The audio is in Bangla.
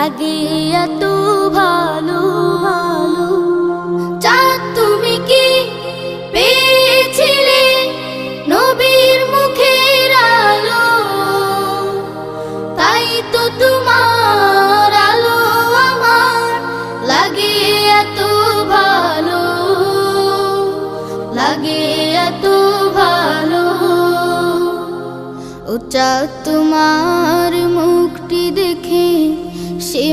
লাগে এত ভালো। চাঁদ তুমি কি পেয়েছিলে নবীর মুখের আলো, তাই তো তোমার আলো আমার লাগে এত ভালো, লাগে এত ভালো। ও চাঁদ তোমার মুখটি দেখে সে